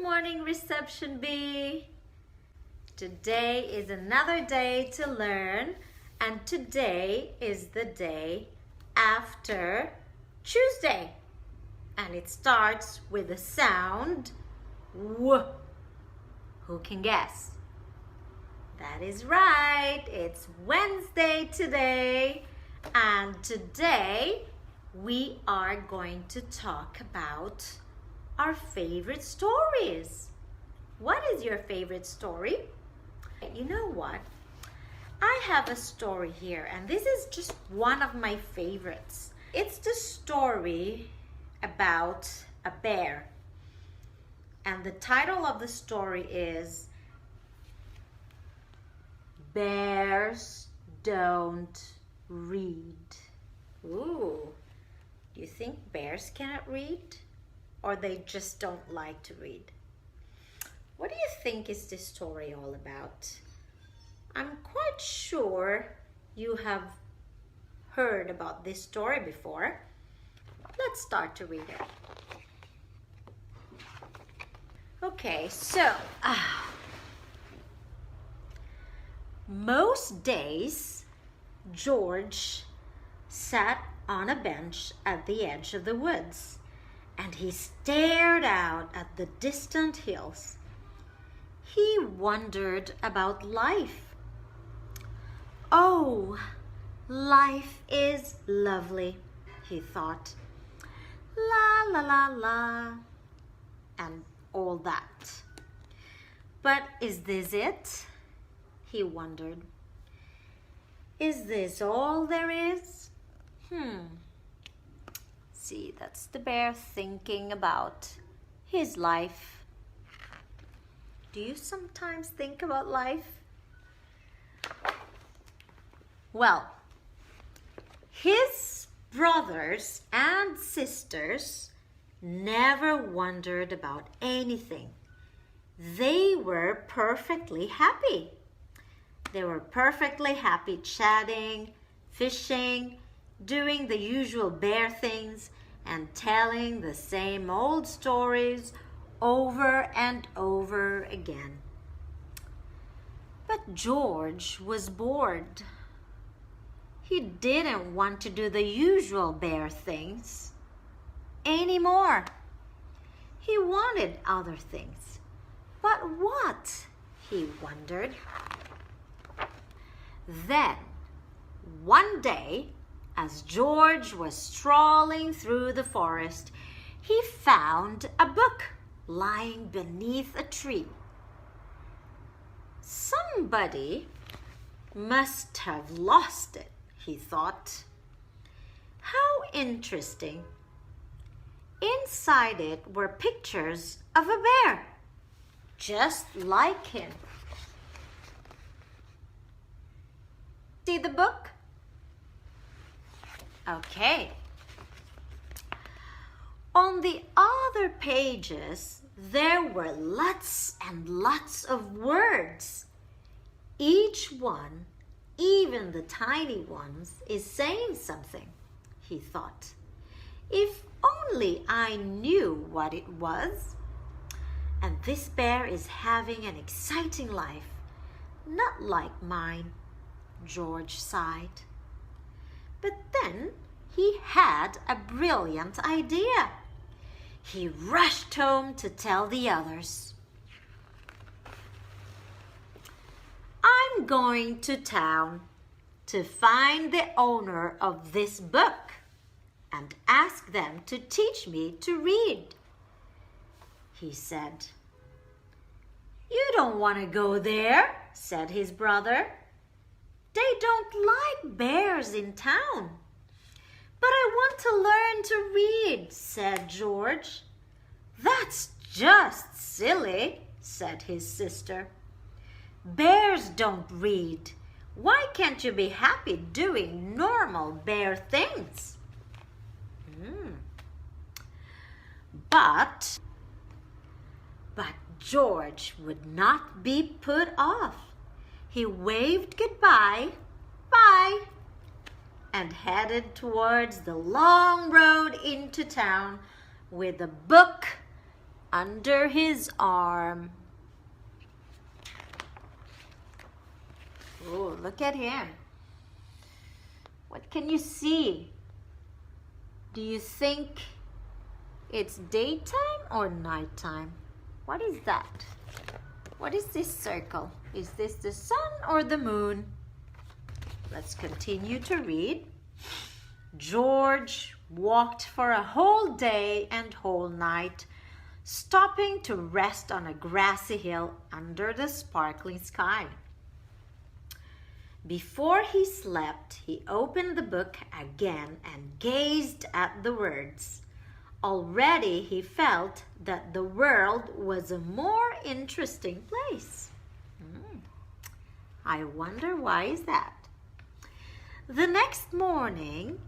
morning, Reception Bee. Today is another day to learn, and today is the day after Tuesday. And it starts with the sound W. Who can guess? That is right. It's Wednesday today. And today we are going to talk about our favorite stories. What is your favorite story? You know what? I have a story here, and this is just one of my favorites. It's the story about a bear. And the title of the story is Bears Don't Read. Ooh, do you think bears cannot read? Or they just don't like to read? What do you think is this story all about? I'm quite sure you have heard about this story before. Let's start to read it. Okay, so most days George sat on a bench at the edge of the woods, and he stared out at the distant hills. He wondered about life. Oh, life is lovely, he thought. La la la la, and all that. But is this it? He wondered. Is this all there is? See, that's the bear thinking about his life. Do you sometimes think about life? Well, his brothers and sisters never wondered about anything. They were perfectly happy. They were perfectly happy chatting, fishing, doing the usual bear things, and telling the same old stories over and over again. But George was bored. He didn't want to do the usual bear things anymore. He wanted other things. But what? He wondered. Then, one day, as George was strolling through the forest, he found a book lying beneath a tree. Somebody must have lost it, he thought. How interesting. Inside it were pictures of a bear, just like him. See the book? Okay. On the other pages, there were lots and lots of words. Each one, even the tiny ones, is saying something, he thought. If only I knew what it was. And this bear is having an exciting life, not like mine, George sighed. But then he had a brilliant idea. He rushed home to tell the others. I'm going to town to find the owner of this book and ask them to teach me to read, he said. You don't want to go there, said his brother. They don't like bears in town. But I want to learn to read, said George. That's just silly, said his sister. Bears don't read. Why can't you be happy doing normal bear things? But George would not be put off. He waved goodbye, bye, and headed towards the long road into town with the book under his arm. Oh, look at him. What can you see? Do you think it's daytime or nighttime? What is that? What is this circle? Is this the sun or the moon? Let's continue to read. George walked for a whole day and whole night, stopping to rest on a grassy hill under the sparkling sky. Before he slept, he opened the book again and gazed at the words. Already he felt that the world was a more interesting place. I wonder why is that? The next morning,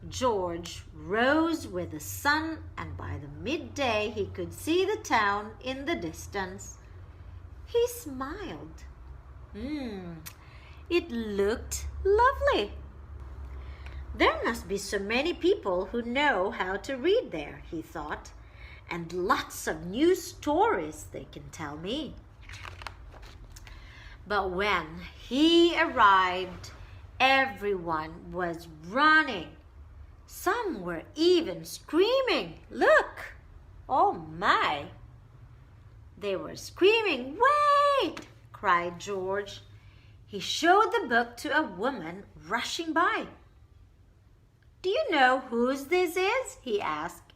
George rose with the sun, and by the midday he could see the town in the distance. He smiled. It looked lovely. There must be so many people who know how to read there, he thought, and lots of new stories they can tell me. But when he arrived, everyone was running. Some were even screaming. Look! Oh my! They were screaming, "Wait!" cried George. He showed the book to a woman rushing by. "Do you know whose this is?" he asked.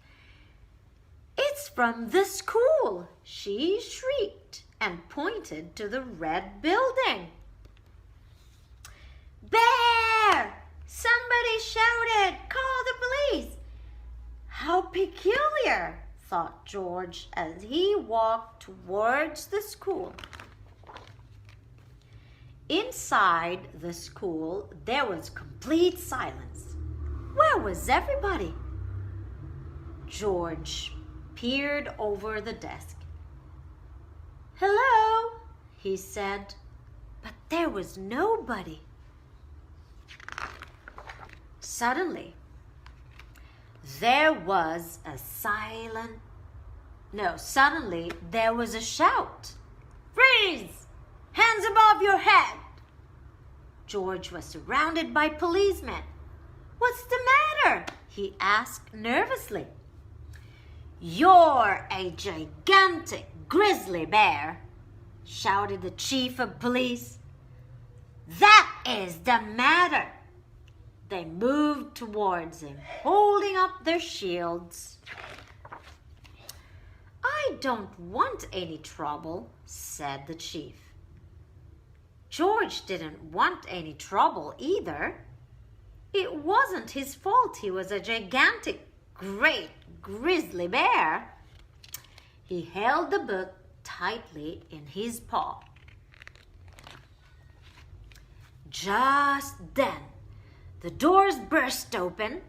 "It's from the school," she shrieked and pointed to the red building. "Bear! Somebody shouted, 'Call the police!'" How peculiar, thought George as he walked towards the school. Inside the school, there was complete silence. Where was everybody? George peered over the desk. "Hello," he said, but there was nobody. Suddenly, there was a shout. "Freeze! Hands above your head!" George was surrounded by policemen. "What's the matter?" he asked nervously. "You're a gigantic grizzly bear," shouted the chief of police. "That is the matter." They moved towards him, holding up their shields. "I don't want any trouble," said the chief. George didn't want any trouble either. It wasn't his fault he was a gigantic, great grizzly bear. He held the book tightly in his paw. Just then, the doors burst open,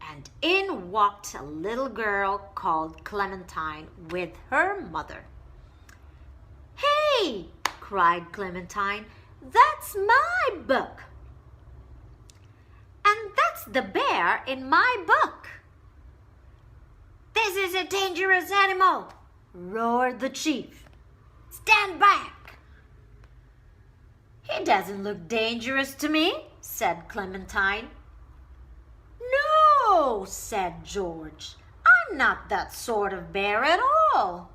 and in walked a little girl called Clementine with her mother. "Hey!" cried Clementine. "That's my book. And that's the bear in my book." "This is a dangerous animal," roared the chief. "Stand back." "He doesn't look dangerous to me," said Clementine. "No," said George. "I'm not that sort of bear at all.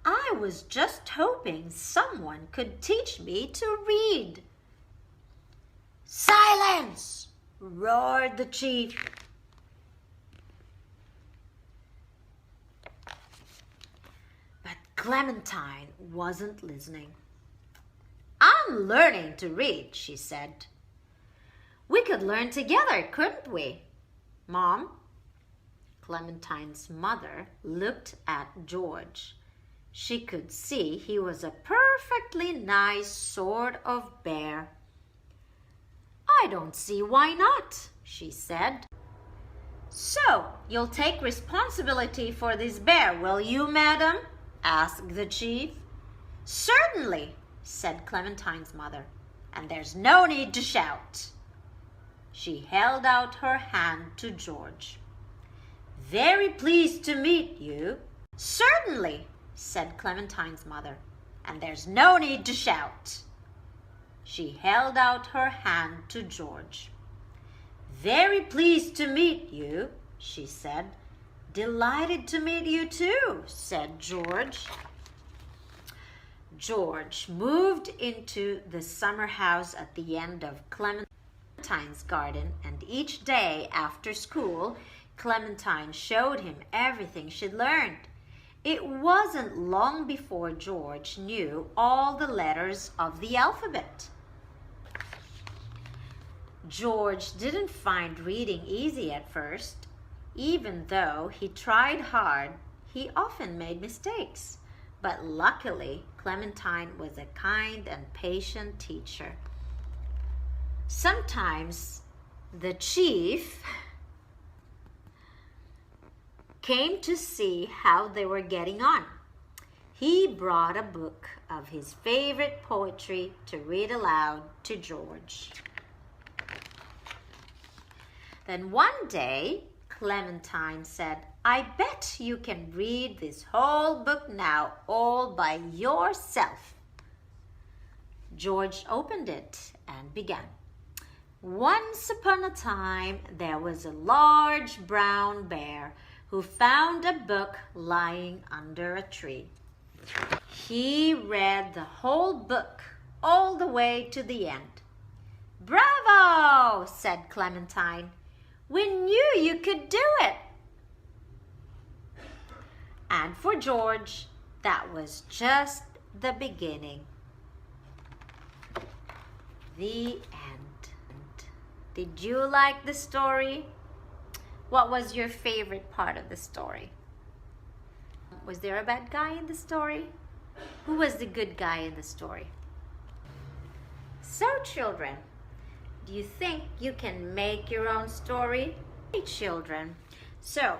I was just hoping someone could teach me to read." "Silence!" roared the chief. But Clementine wasn't listening. "I'm learning to read," she said. "We could learn together, couldn't we, Mom?" Clementine's mother looked at George. She could see he was a perfectly nice sort of bear. "I don't see why not," she said. "So, you'll take responsibility for this bear, will you, madam?" asked the chief. "Certainly," said Clementine's mother, "and there's no need to shout." She held out her hand to George. "Very pleased to meet you," Certainly, said Clementine's mother, and there's no need to shout. She held out her hand to George. Very pleased to meet you, she said. Delighted to meet you too, said George. George moved into the summer house at the end of Clementine's garden, and each day after school, Clementine showed him everything she'd learned. It wasn't long before George knew all the letters of the alphabet. George didn't find reading easy at first. Even though he tried hard, he often made mistakes. But luckily, Clementine was a kind and patient teacher. Sometimes the chief came to see how they were getting on. He brought a book of his favorite poetry to read aloud to George. Then one day, Clementine said, I bet you can read this whole book now all by yourself. George opened it and began. Once upon a time, there was a large brown bear who found a book lying under a tree. He read the whole book all the way to the end. Bravo, said Clementine. We knew you could do it. And for George, that was just the beginning. The end. Did you like the story? What was your favorite part of the story? Was there a bad guy in the story? Who was the good guy in the story? So, children, do you think you can make your own story? Hey, children. So,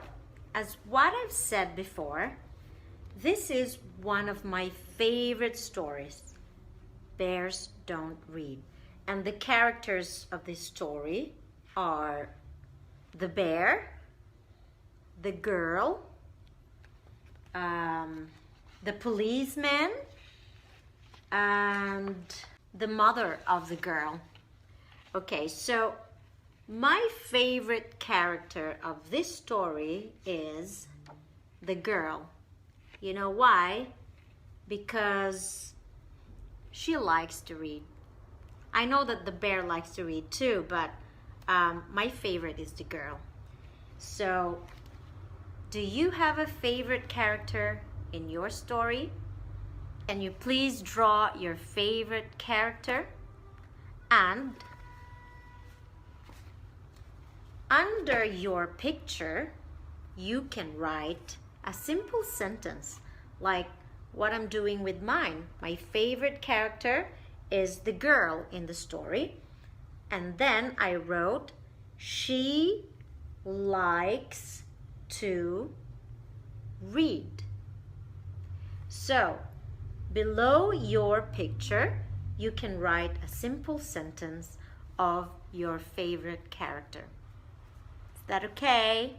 as what I've said before, this is one of my favorite stories. Bears Don't Read. And the characters of this story are the bear, the girl, the policeman, and the mother of the girl. Okay, so my favorite character of this story is the girl. You know why? Because she likes to read. I know that the bear likes to read too, but my favorite is the girl. So, do you have a favorite character in your story? Can you please draw your favorite character? And under your picture, you can write a simple sentence like what I'm doing with mine. My favorite character is the girl in the story. And then I wrote, she likes to read. So, below your picture, you can write a simple sentence of your favorite character. Is that okay?